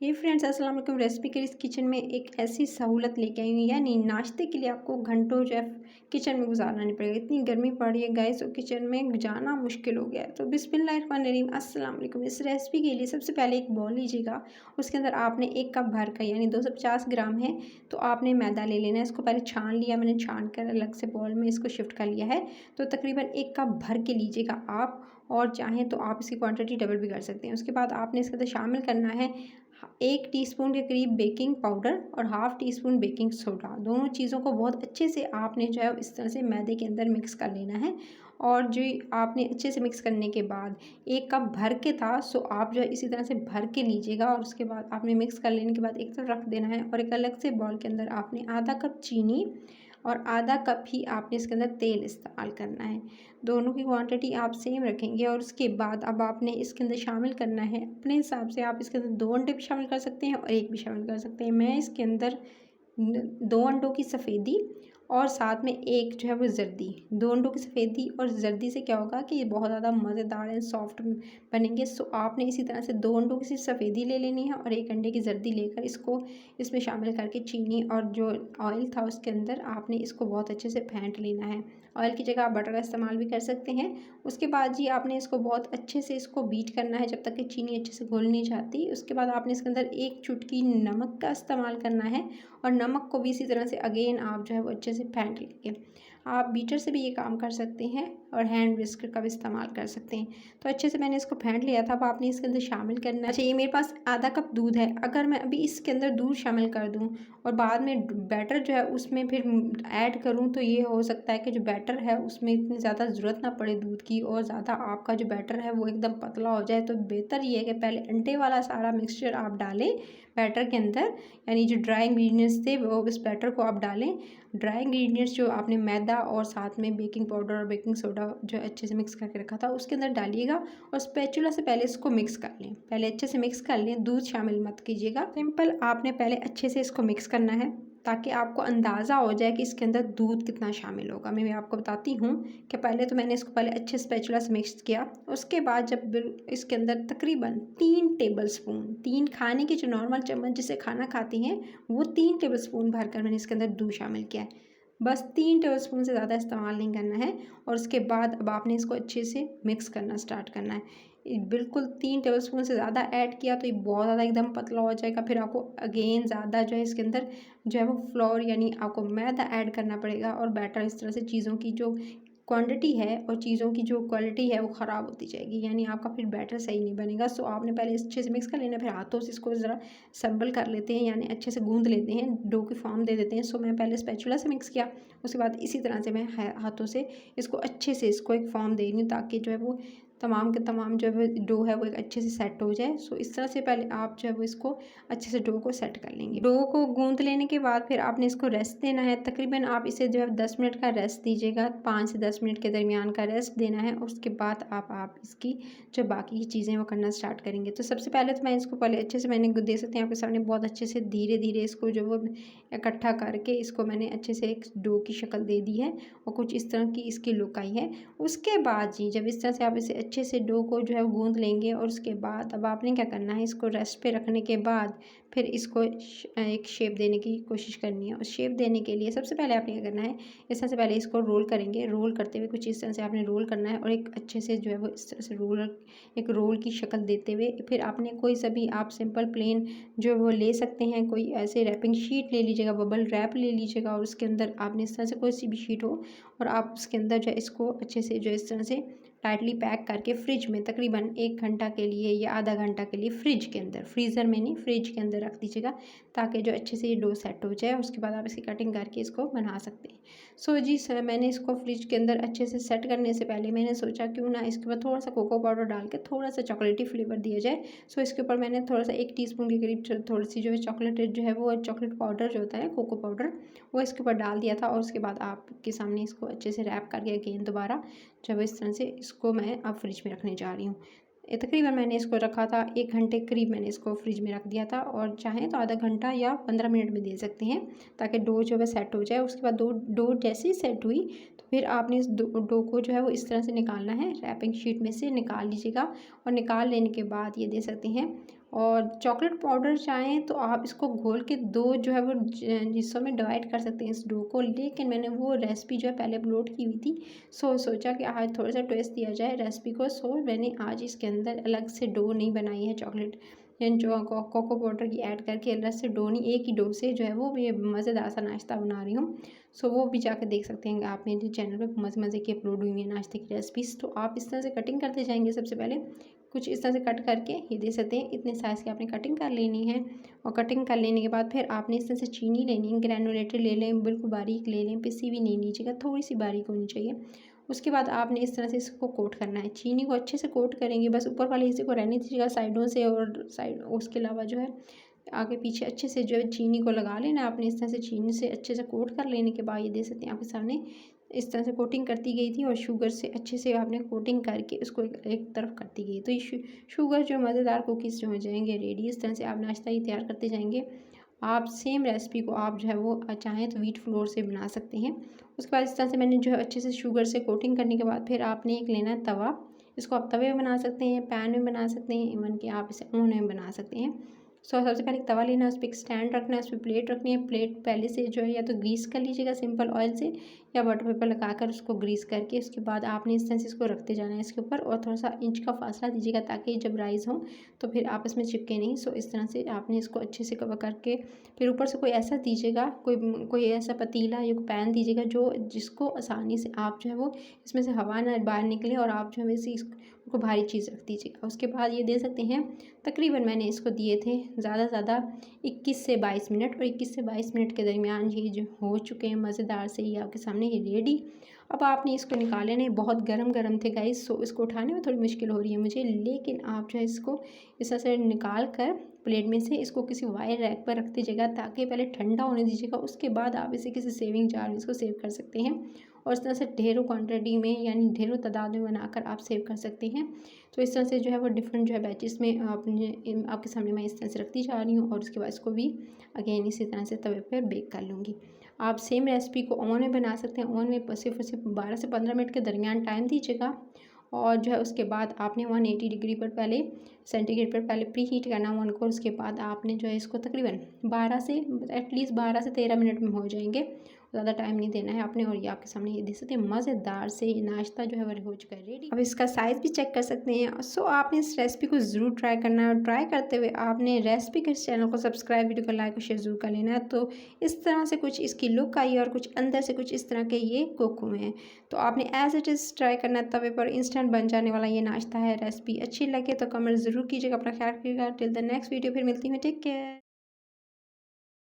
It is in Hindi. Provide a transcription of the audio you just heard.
ये फ्रेंड्स अस्सलाम वालेकुम। रेसिपी के इस किचन में एक ऐसी सहूलत लेके आई हूँ, यानी नाश्ते के लिए आपको घंटों जो है किचन में गुजारना नहीं पड़ेगा। इतनी गर्मी पड़ रही है गाइस, और किचन में जाना मुश्किल हो गया है। तो बिस्मिल्लाहिर्रहमानिर्रहीम, अस्सलाम वालेकुम। इस रेसिपी के लिए सबसे पहले एक बॉल लीजिएगा। उसके अंदर आपने 1 कप भर का यानी 250 ग्राम है, तो आपने मैदा ले लेना है। इसको पहले छान लिया मैंने, छान कर अलग से बॉल में इसको शिफ्ट कर लिया है। तो तकरीबन 1 कप भर के लीजिएगा आप, और चाहें तो आप इसकी क्वांटिटी डबल भी कर सकते हैं। उसके बाद आपने इसके अंदर शामिल करना है 1 टीस्पून के करीब बेकिंग पाउडर और half tea spoon baking soda. दोनों चीज़ों को बहुत अच्छे से आपने जो है इस तरह से मैदे के अंदर मिक्स कर लेना है। और जो आपने अच्छे से मिक्स करने के बाद 1 कप भर के था, सो आप जो है इसी तरह से भर के लीजिएगा। और उसके बाद आपने मिक्स कर लेने के बाद एक तरफ रख देना है, और एक अलग से बॉल के अंदर आपने आधा कप चीनी और आधा कप ही आपने इसके अंदर तेल इस्तेमाल करना है। दोनों की क्वांटिटी आप सेम रखेंगे। और उसके बाद अब आपने इसके अंदर शामिल करना है अपने हिसाब से। आप इसके अंदर 2 अंडे भी शामिल कर सकते हैं और 1 भी शामिल कर सकते हैं। मैं इसके अंदर 2 अंडों की सफ़ेदी और साथ में 1 जो है वो जर्दी, 2 अंडों की सफ़ेदी और जर्दी से क्या होगा कि ये बहुत ज़्यादा मज़ेदार एंड सॉफ्ट बनेंगे। सो आपने इसी तरह से 2 अंडों की सिर्फ सफ़ेदी ले लेनी है और 1 अंडे की जर्दी लेकर इसको इसमें शामिल करके चीनी और जो ऑयल था उसके अंदर आपने इसको बहुत अच्छे से फेंट लेना है। ऑयल की जगह आप बटर का इस्तेमाल भी कर सकते हैं। उसके बाद जी आपने इसको बहुत अच्छे से इसको बीट करना है जब तक कि चीनी अच्छे से घुल नहीं जाती। उसके बाद आपने इसके अंदर 1 चुटकी नमक का इस्तेमाल करना है, और नमक को भी इसी तरह से अगेन आप जो है वो अच्छे से फेंट लेंगे। आप बीटर से भी ये काम कर सकते हैं और हैंड विस्कर का भी इस्तेमाल कर सकते हैं। तो अच्छे से मैंने इसको फेंट लिया था। अब आपने इसके अंदर शामिल करना चाहिए, मेरे पास आधा कप दूध है। अगर मैं अभी इसके अंदर दूध शामिल कर दूं और बाद में बैटर जो है उसमें फिर ऐड करूं, तो ये हो सकता है कि जो बैटर है उसमें इतनी ज़्यादा ज़रूरत ना पड़े दूध की, और ज़्यादा आपका जो बैटर है वो एकदम पतला हो जाए। तो बेहतर ये है कि पहले अंडे वाला सारा मिक्सचर आप डालें बैटर के अंदर, यानी जो ड्राई इंग्रेडिएंट्स थे वो इस बैटर को आप डालें। ड्राई इंग्रेडिएंट्स जो आपने मैदा और साथ में बेकिंग पाउडर और बेकिंग सोडा जो अच्छे से मिक्स करके रखा था उसके अंदर डालिएगा, और स्पैचुला से पहले इसको मिक्स कर लें। पहले अच्छे से मिक्स कर लें, दूध शामिल मत कीजिएगा। सिंपल आपने पहले अच्छे से इसको मिक्स करना है ताकि आपको अंदाज़ा हो जाए कि इसके अंदर दूध कितना शामिल होगा। मैं आपको बताती हूँ कि पहले तो मैंने इसको पहले अच्छे स्पैचुला से मिक्स किया। उसके बाद जब इसके अंदर तकरीबन 3 टेबलस्पून, 3 खाने की जो नॉर्मल चम्मच जिसे खाना खाती हैं वो 3 टेबलस्पून भरकर मैंने इसके अंदर दूध शामिल किया है। बस 3 टेबलस्पून से ज़्यादा इस्तेमाल नहीं करना है। और उसके बाद अब आपने इसको अच्छे से मिक्स करना स्टार्ट करना है। बिल्कुल 3 टेबलस्पून से ज़्यादा ऐड किया तो ये बहुत ज़्यादा एकदम पतला हो जाएगा। फिर आपको अगेन ज़्यादा जो है इसके अंदर जो है वो फ्लोर यानी आपको मैदा ऐड करना पड़ेगा, और बैटर इस तरह से चीज़ों की जो क्वांटिटी है और चीज़ों की जो क्वालिटी है वो ख़राब होती जाएगी, यानी आपका फिर बैटर सही नहीं बनेगा। सो आपने पहले अच्छे से मिक्स कर लेना, फिर हाथों से इसको ज़रा संबल कर लेते हैं, यानी अच्छे से गूंद लेते हैं, डो की फॉर्म दे देते हैं। सो मैं पहले स्पैचुला से मिक्स किया, उसके बाद इसी तरह से मैं हाथों से इसको अच्छे से इसको एक फॉर्म दे रही हूँ ताकि जो है वो तमाम के तमाम जो है डो है वो एक अच्छे से सेट हो जाए। सो इस तरह से पहले आप जो है वो इसको अच्छे से डो को सेट कर लेंगे। डो को गूंद लेने के बाद फिर आपने इसको रेस्ट देना है। तकरीबन आप इसे जो है 10 मिनट का रेस्ट दीजिएगा, 5 से 10 मिनट के दरमियान का रेस्ट देना है। उसके बाद आप इसकी जो बाकी की चीज़ें वो करना स्टार्ट करेंगे। तो सबसे पहले तो मैं इसको पहले अच्छे से मैंने देख सकते हैं आपके सामने बहुत अच्छे से धीरे धीरे इसको जो वो इकट्ठा करके इसको मैंने अच्छे से एक डो की शक्ल दे दी है, और कुछ इस तरह की इसकी लुक आई है। उसके बाद जी जब इस तरह से आप इसे अच्छे से डो को जो है गूंद लेंगे, और उसके बाद अब आपने क्या करना है, इसको रेस्ट पे रखने के बाद फिर इसको एक शेप देने की कोशिश करनी है। और शेप देने के लिए सबसे पहले आपने क्या करना है, इस तरह से पहले इसको रोल करेंगे। रोल करते हुए कुछ इस तरह से आपने रोल करना है, और एक अच्छे से जो है वो इस तरह से एक रोल की शक्ल देते हुए फिर आपने कोई सा भी आप सिंपल प्लेन जो वो ले सकते हैं, कोई ऐसे रैपिंग शीट ले लीजिएगा, बबल रैप ले लीजिएगा, और उसके अंदर आपने इस तरह से कोई सी भी शीट हो, और आप उसके अंदर जो है इसको अच्छे से जो इस तरह से टाइटली पैक करके फ्रिज में तकरीबन 1 घंटा के लिए या आधा घंटा के लिए फ्रिज के अंदर, फ्रीज़र में नहीं फ्रिज के अंदर रख दीजिएगा, ताकि जो अच्छे से ये डो सेट हो जाए। उसके बाद आप इसकी कटिंग करके इसको बना सकते हैं। सो जी सर, मैंने इसको फ्रिज के अंदर अच्छे से सेट करने से पहले मैंने सोचा क्यों ना इसके बाद थोड़ा सा कोको पाउडर डाल के थोड़ा सा चॉकलेटी फ्लेवर दिया जाए। सो इसके ऊपर मैंने थोड़ा सा 1 टीस्पून के करीब थोड़ी सी जो है चॉकलेट जो है वो चॉकलेट पाउडर जो होता है कोको पाउडर, वो इसके ऊपर डाल दिया था। और उसके बाद आपके सामने इसको अच्छे से रैप करके अगेन दोबारा जब इस तरह से इसको मैं अब फ्रिज में रखने जा रही हूँ। तकरीबन मैंने इसको रखा था 1 घंटे करीब मैंने इसको फ्रिज में रख दिया था, और चाहें तो आधा घंटा या 15 मिनट में दे सकते हैं ताकि डो जो है सेट हो जाए। उसके बाद डो जैसे ही सेट हुई तो फिर आपने इस डो को जो है वो इस तरह से निकालना है, रैपिंग शीट में से निकाल लीजिएगा। और निकाल लेने के बाद ये दे सकते हैं, और चॉकलेट पाउडर चाहें तो आप इसको घोल के 2 जो है वो हिस्सों में डिवाइड कर सकते हैं इस डो को, लेकिन मैंने वो रेसिपी जो है पहले अपलोड की हुई थी, सो सोचा कि आज थोड़ा सा ट्विस्ट दिया जाए रेसिपी को। सो मैंने आज इसके अंदर अलग से डो नहीं बनाई है चॉकलेट यानी जो कोको पाउडर की ऐड करके अलग से डो नहीं, एक ही डो से जो है वो ये मज़ेदार सा नाश्ता बना रही हूँ। सो वो भी जाकर देख सकते हैं आप मेरे चैनल पे, मज़े मज़े की अपलोड हुई है नाश्ते की रेसिपीज़। तो आप इस तरह से कटिंग करते जाएंगे, सबसे पहले कुछ इस तरह से कट करके ये दे सकते हैं, इतने साइज़ की आपने कटिंग कर लेनी है। और कटिंग कर लेने के बाद फिर आपने इस तरह से चीनी लेनी है, ग्रैनुलेटेड ले लें, बिल्कुल बारीक ले लें, पिसी भी नहीं लीजिएगा, थोड़ी सी बारीक होनी चाहिए। उसके बाद आपने इस तरह से इसको कोट करना है, चीनी को अच्छे से कोट करेंगे, बस ऊपर वाले हिस्से को रहने दीजिएगा, साइडों से और साइड उसके अलावा जो है आगे पीछे अच्छे से जो है चीनी को लगा लेना है आपने। इस तरह से चीनी से अच्छे से कोट कर लेने के बाद ये दे सकते हैं आपके सामने इस तरह से कोटिंग करती गई थी, और शुगर से अच्छे से आपने कोटिंग करके उसको एक तरफ करती गई। तो ये शुगर जो मज़ेदार कुकीज़ जो हो जाएंगे रेडी। इस तरह से आप नाश्ता ही तैयार करते जाएंगे। आप सेम रेसिपी को आप जो है वो चाहें तो व्हीट फ्लोर से बना सकते हैं। उसके बाद इस तरह से मैंने जो है अच्छे से शुगर से कोटिंग करने के बाद फिर आपने एक लेना है तवा। इसको आप तवे में बना सकते हैं, पैन में बना सकते हैं, इवन कि आप इसे ओवन में बना सकते हैं। सो सबसे पहले एक तवा लेना है, उस पर एक स्टैंड रखना है, उस पर प्लेट रखनी है। प्लेट पहले से जो है या तो ग्रीस कर लीजिएगा सिंपल ऑयल से, या बटर पेपर लगाकर उसको ग्रीस करके उसके बाद आपने इस तरह से इसको रखते जाना है इसके ऊपर, और थोड़ा सा इंच का फासला दीजिएगा ताकि जब राइस हो तो फिर आपस में चिपके नहीं। सो इस तरह से आपने इसको अच्छे से कवर करके फिर ऊपर से कोई ऐसा दीजिएगा, कोई ऐसा पतीला या पैन दीजिएगा जो जिसको आसानी से आप जो है वो इसमें से हवा ना बाहर निकले, और आप जो है वैसे इसको भारी चीज़ रख दीजिएगा। उसके बाद ये दे सकते हैं, तकरीबन मैंने इसको दिए थे ज़्यादा से ज़्यादा 21 से 22 मिनट, और 21 से 22 मिनट के दरमियान ये जो हो चुके हैं मज़ेदार से, ये आपके सामने ये रेडी। अब आपने इसको निकाल लेना है, बहुत गरम गरम थे गाइस, सो इसको उठाने में थोड़ी मुश्किल हो रही है मुझे, लेकिन आप जो है इसको इस तरह से निकाल कर प्लेट में से इसको किसी वायर रैक पर रख दीजिएगा, ताकि पहले ठंडा होने दीजिएगा, उसके बाद आप इसे किसी सेविंग जार में इसको सेव कर सकते हैं। और इस तरह से ढेरों क्वान्टिटी में यानी ढेरों तादाद में बनाकर आप सेव कर सकते हैं। तो इस तरह से जो है वो डिफरेंट जो है बैचेस में आपके सामने मैं इस तरह से रखती जा रही हूँ, और उसके बाद इसको भी अगेन इसी तरह से तवे पर बेक कर लूँगी। आप सेम रेसिपी को ओवन में बना सकते हैं, ओवन में सिर्फ 12 से 15 मिनट के दरमियान टाइम दीजिएगा। और जो है उसके बाद आपने 180 डिग्री पर पहले सेंटीग्रेड पर पहले प्री हीट करना ओवन को। उसके बाद आपने जो है इसको तकरीबन 12 से एटलीस्ट 12 से 13 मिनट में हो जाएंगे, ज़्यादा टाइम नहीं देना है आपने। और ये आपके सामने ये देख सकते हैं मज़ेदार से ये नाश्ता जो है वो हो चुका है रेडी। अब इसका साइज़ भी चेक कर सकते हैं। सो आपने इस रेसिपी को ज़रूर ट्राई करना है, और ट्राई करते हुए आपने रेसिपी के चैनल को सब्सक्राइब, वीडियो को लाइक और शेयर ज़रूर कर लेना है। तो इस तरह से कुछ इसकी लुक आई है, और कुछ अंदर से कुछ इस तरह के ये कुक हुए हैं। तो आपने एज इट इज़ ट्राई करना है, तवे पर इंस्टेंट बन जाने वाला ये नाश्ता है। रेसिपी अच्छी लगे तो कमेंट ज़रूर कीजिएगा, अपना ख्याल रखिएगा। टिल द नेक्स्ट वीडियो फिर मिलती हूँ, टेक केयर।